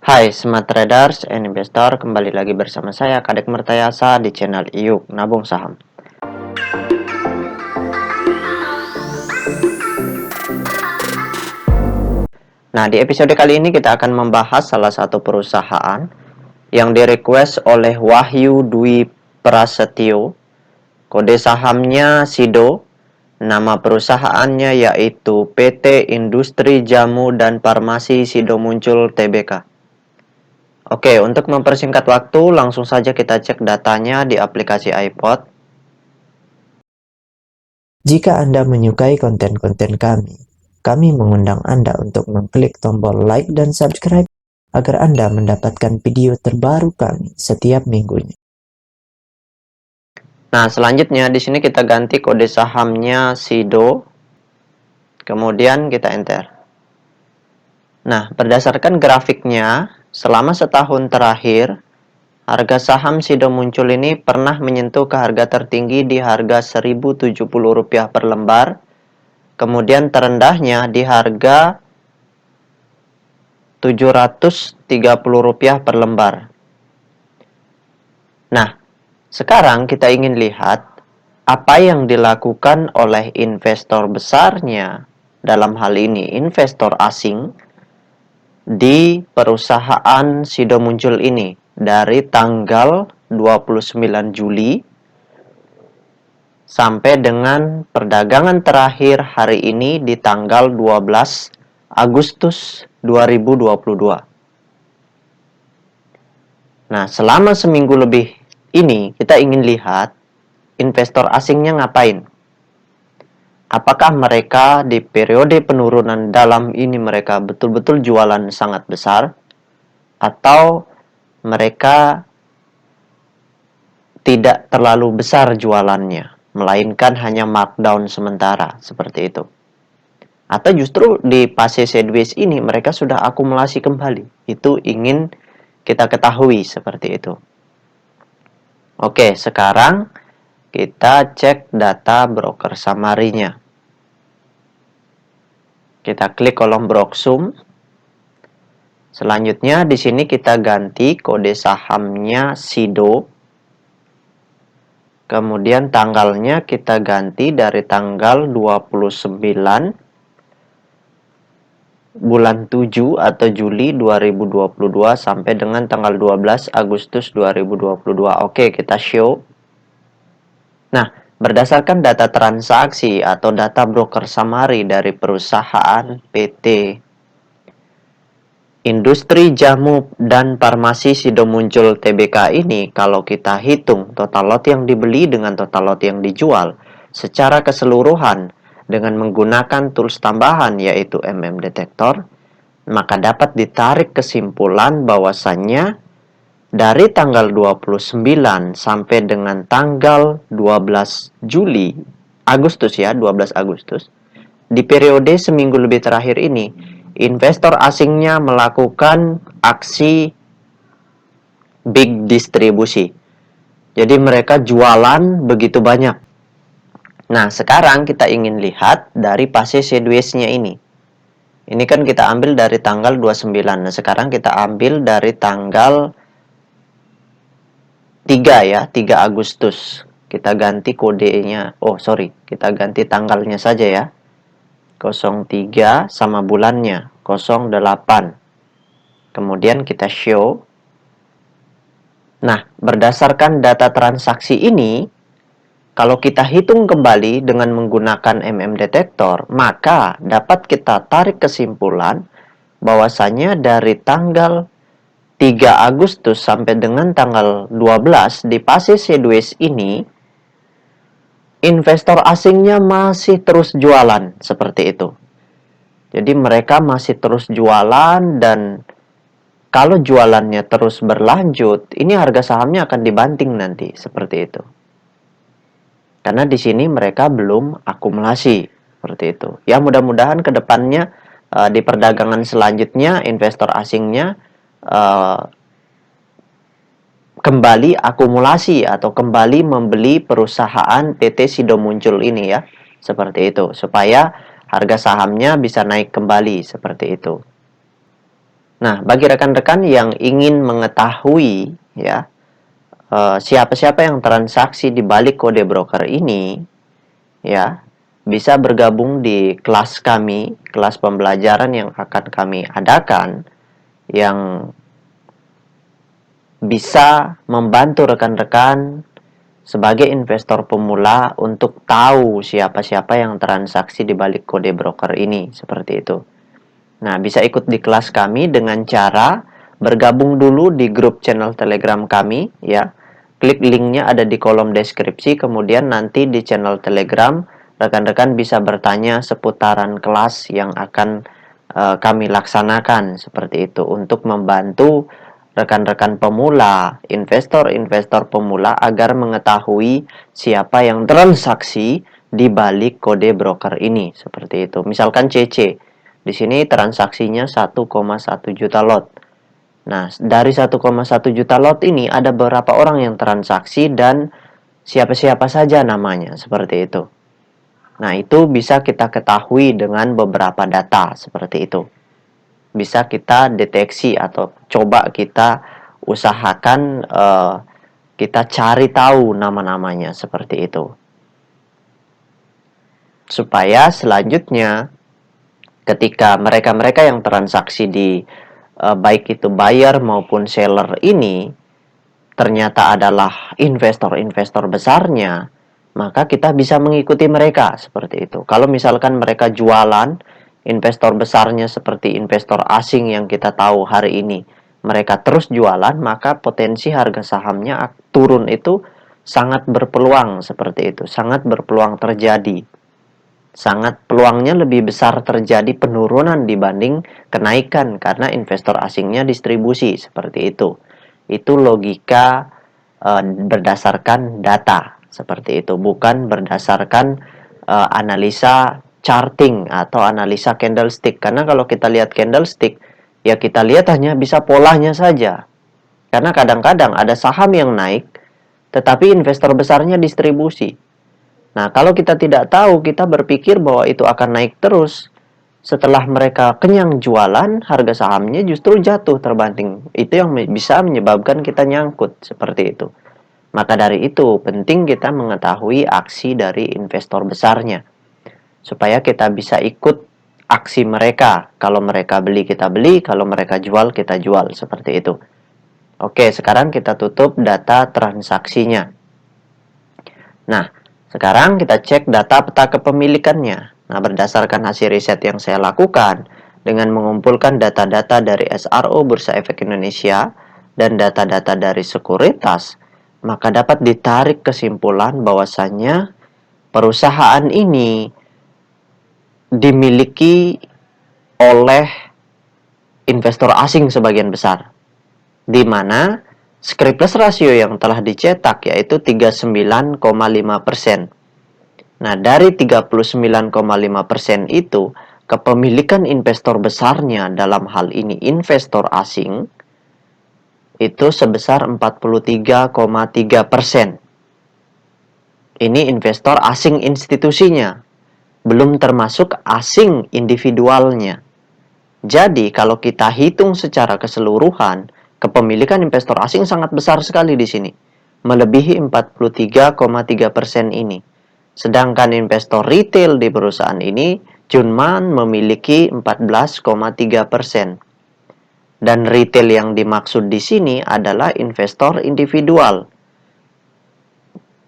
Hai Smart Traders and Investor, kembali lagi bersama saya Kadek Mertayasa di channel IYUK Nabung Saham. Nah, di episode kali ini kita akan membahas salah satu perusahaan yang direquest oleh Wahyu Dwi Prasetyo. Kode sahamnya SIDO, nama perusahaannya yaitu PT Industri Jamu dan Farmasi SIDO Muncul Tbk. Oke, untuk mempersingkat waktu, langsung saja kita cek datanya di aplikasi iPod. Jika Anda menyukai konten-konten kami mengundang Anda untuk mengklik tombol like dan subscribe agar Anda mendapatkan video terbaru kami setiap minggunya. Nah, selanjutnya di sini kita ganti kode sahamnya SIDO. Kemudian kita enter. Nah, berdasarkan grafiknya, selama setahun terakhir, harga saham SIDO Muncul ini pernah menyentuh ke harga tertinggi di harga Rp1.070 per lembar. Kemudian terendahnya di harga Rp730 per lembar. Nah, sekarang kita ingin lihat apa yang dilakukan oleh investor besarnya, dalam hal ini investor asing, di perusahaan SIDO Muncul ini dari tanggal 29 Juli sampai dengan perdagangan terakhir hari ini di tanggal 12 Agustus 2022. Nah, selama seminggu lebih ini kita ingin lihat investor asingnya ngapain. Apakah mereka di periode penurunan dalam ini mereka betul-betul jualan sangat besar, atau mereka tidak terlalu besar jualannya, melainkan hanya markdown sementara, seperti itu. Atau justru di fase sideways ini mereka sudah akumulasi kembali. Itu ingin kita ketahui seperti itu. Oke, sekarang kita cek data broker summary-nya. Kita klik kolom Broksum. Selanjutnya di sini kita ganti kode sahamnya SIDO. Kemudian tanggalnya kita ganti dari tanggal 29 bulan 7 atau Juli 2022 sampai dengan tanggal 12 Agustus 2022. Oke, kita show. Nah, berdasarkan data transaksi atau data broker summary dari perusahaan PT Industri Jamu dan Farmasi SIDO Muncul Tbk ini, kalau kita hitung total lot yang dibeli dengan total lot yang dijual secara keseluruhan dengan menggunakan tools tambahan yaitu Detektor, maka dapat ditarik kesimpulan bahwasannya dari tanggal 29 sampai dengan tanggal 12 Juli, Agustus ya, 12 Agustus, di periode seminggu lebih terakhir ini, investor asingnya melakukan aksi big distribusi. Jadi mereka jualan begitu banyak. Nah, sekarang kita ingin lihat dari fase sideways-nya ini. Ini kan kita ambil dari tanggal 29. Nah, sekarang kita ambil dari tanggal 3 ya, 3 Agustus. Kita ganti kodenya. Oh, sorry. Kita ganti tanggalnya saja ya. 03 sama bulannya 08. Kemudian kita show. Nah, berdasarkan data transaksi ini, kalau kita hitung kembali dengan menggunakan Detektor, maka dapat kita tarik kesimpulan bahwasanya dari tanggal 3 Agustus sampai dengan tanggal 12 di fase sideways ini, investor asingnya masih terus jualan seperti itu. Jadi mereka masih terus jualan, dan kalau jualannya terus berlanjut, ini harga sahamnya akan dibanting nanti seperti itu. Karena di sini mereka belum akumulasi seperti itu. Ya, mudah-mudahan ke depannya di perdagangan selanjutnya investor asingnya kembali akumulasi atau kembali membeli perusahaan PT SIDO Muncul ini ya. Seperti itu, supaya harga sahamnya bisa naik kembali seperti itu. Nah, bagi rekan-rekan yang ingin mengetahui ya siapa-siapa yang transaksi di balik kode broker ini, ya, bisa bergabung di kelas kami, kelas pembelajaran yang akan kami adakan, yang bisa membantu rekan-rekan sebagai investor pemula untuk tahu siapa-siapa yang transaksi di balik kode broker ini, seperti itu. Nah, bisa ikut di kelas kami dengan cara bergabung dulu di grup channel Telegram kami, ya. Klik linknya ada di kolom deskripsi, kemudian nanti di channel Telegram, rekan-rekan bisa bertanya seputaran kelas yang akan kami laksanakan, seperti itu, untuk membantu rekan-rekan pemula, investor-investor pemula agar mengetahui siapa yang transaksi di balik kode broker ini, seperti itu. Misalkan CC. Di sini transaksinya 1,1 juta lot. Nah, dari 1,1 juta lot ini ada beberapa orang yang transaksi dan siapa-siapa saja namanya, seperti itu. Nah, itu bisa kita ketahui dengan beberapa data, seperti itu. Bisa kita deteksi atau coba kita usahakan kita cari tahu nama-namanya, seperti itu. Supaya selanjutnya ketika mereka-mereka yang transaksi di baik itu buyer maupun seller ini ternyata adalah investor-investor besarnya, maka kita bisa mengikuti mereka, seperti itu. Kalau misalkan mereka jualan, investor besarnya seperti investor asing yang kita tahu hari ini, mereka terus jualan, maka potensi harga sahamnya turun itu sangat berpeluang, seperti itu. Sangat berpeluang terjadi. Sangat peluangnya lebih besar terjadi penurunan dibanding kenaikan karena investor asingnya distribusi, seperti itu. Itu logika berdasarkan data, seperti itu, bukan berdasarkan analisa charting atau analisa candlestick. Karena kalau kita lihat candlestick, ya kita lihat hanya bisa polanya saja. Karena kadang-kadang ada saham yang naik, tetapi investor besarnya distribusi. Nah, kalau kita tidak tahu, kita berpikir bahwa itu akan naik terus. Setelah mereka kenyang jualan, harga sahamnya justru jatuh terbanding. Itu yang bisa menyebabkan kita nyangkut, seperti itu. Maka dari itu, penting kita mengetahui aksi dari investor besarnya. Supaya kita bisa ikut aksi mereka. Kalau mereka beli, kita beli. Kalau mereka jual, kita jual. Seperti itu. Oke, sekarang kita tutup data transaksinya. Nah, sekarang kita cek data peta kepemilikannya. Nah, berdasarkan hasil riset yang saya lakukan, dengan mengumpulkan data-data dari SRO Bursa Efek Indonesia dan data-data dari sekuritas, maka dapat ditarik kesimpulan bahwasannya perusahaan ini dimiliki oleh investor asing sebagian besar, di mana scriptless ratio yang telah dicetak yaitu 39,5%. Nah, dari 39,5% itu, kepemilikan investor besarnya dalam hal ini investor asing itu sebesar 43,3%. Ini investor asing institusinya, belum termasuk asing individualnya. Jadi, kalau kita hitung secara keseluruhan, kepemilikan investor asing sangat besar sekali di sini, melebihi 43,3% ini. Sedangkan investor retail di perusahaan ini cuma memiliki 14,3%. Dan retail yang dimaksud di sini adalah investor individual.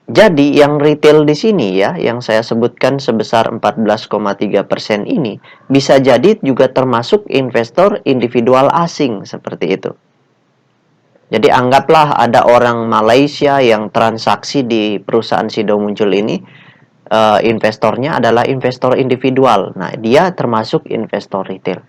Jadi yang retail di sini ya, yang saya sebutkan sebesar 14,3% ini, bisa jadi juga termasuk investor individual asing, seperti itu. Jadi anggaplah ada orang Malaysia yang transaksi di perusahaan Sido Muncul ini, investornya adalah investor individual. Nah, dia termasuk investor retail.